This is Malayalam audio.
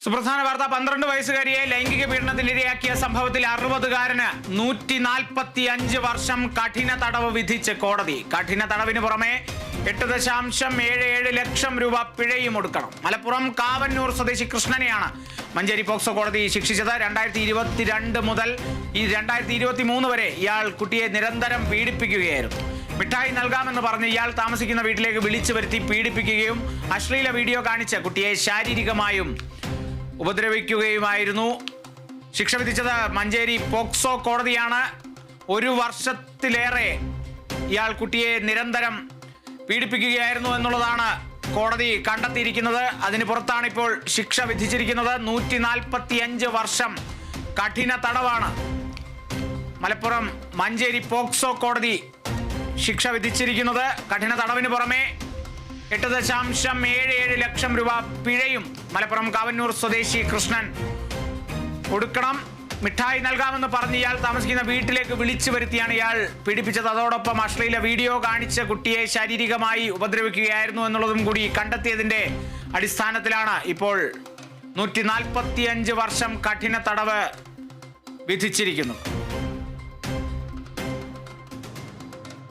സുപ്രധാന വാർത്ത. 12 വയസ്സുകാരിയെ ലൈംഗിക പീഡനത്തിനിരയാക്കിയ സംഭവത്തിൽ 60-കാരന് 145 വർഷം കഠിന തടവ് വിധിച്ച് കോടതി. കഠിന തടവിന് പുറമെ 8.77 ലക്ഷം രൂപ പിഴയും ഒടുക്കണം. മലപ്പുറം കാവന്നൂർ സ്വദേശി കൃഷ്ണനെയാണ് മഞ്ചേരി പോക്സോ കോടതി ശിക്ഷിച്ചത്. 2022 മുതൽ 2023 വരെ ഇയാൾ കുട്ടിയെ നിരന്തരം പീഡിപ്പിക്കുകയായിരുന്നു. മിഠായി നൽകാമെന്ന് പറഞ്ഞ് ഇയാൾ താമസിക്കുന്ന വീട്ടിലേക്ക് വിളിച്ചു വരുത്തി പീഡിപ്പിക്കുകയും അശ്ലീല വീഡിയോ കാണിച്ച് കുട്ടിയെ ശാരീരികമായും ഉപദ്രവിക്കുകയുമായിരുന്നു. ശിക്ഷ വിധിച്ചത് മഞ്ചേരി പോക്സോ കോടതിയാണ്. 1 വർഷത്തിലേറെ ഇയാൾ കുട്ടിയെ നിരന്തരം പീഡിപ്പിക്കുകയായിരുന്നു എന്നുള്ളതാണ് കോടതി കണ്ടെത്തിയിരിക്കുന്നത്. അതിന് പുറത്താണ് ഇപ്പോൾ ശിക്ഷ വിധിച്ചിരിക്കുന്നത്. 145 വർഷം കഠിന തടവാണ് മലപ്പുറം മഞ്ചേരി പോക്സോ കോടതി ശിക്ഷ വിധിച്ചിരിക്കുന്നത്. കഠിന തടവിന് പുറമെ 8.77 ലക്ഷം രൂപ പിഴയും മലപ്പുറം കാവന്നൂർ സ്വദേശി കൃഷ്ണൻ ഒടുക്കണം. മിഠായി നൽകാമെന്ന് പറഞ്ഞ് ഇയാൾ താമസിക്കുന്ന വീട്ടിലേക്ക് വിളിച്ചു വരുത്തിയാണ് ഇയാൾ പീഡിപ്പിച്ചത്. അതോടൊപ്പം അശ്ലീല വീഡിയോ കാണിച്ച് കുട്ടിയെ ശാരീരികമായി ഉപദ്രവിക്കുകയായിരുന്നു എന്നുള്ളതും കൂടി കണ്ടെത്തിയതിന്റെ അടിസ്ഥാനത്തിലാണ് ഇപ്പോൾ 145 വർഷം കഠിന തടവ് വിധിച്ചിരിക്കുന്നത്.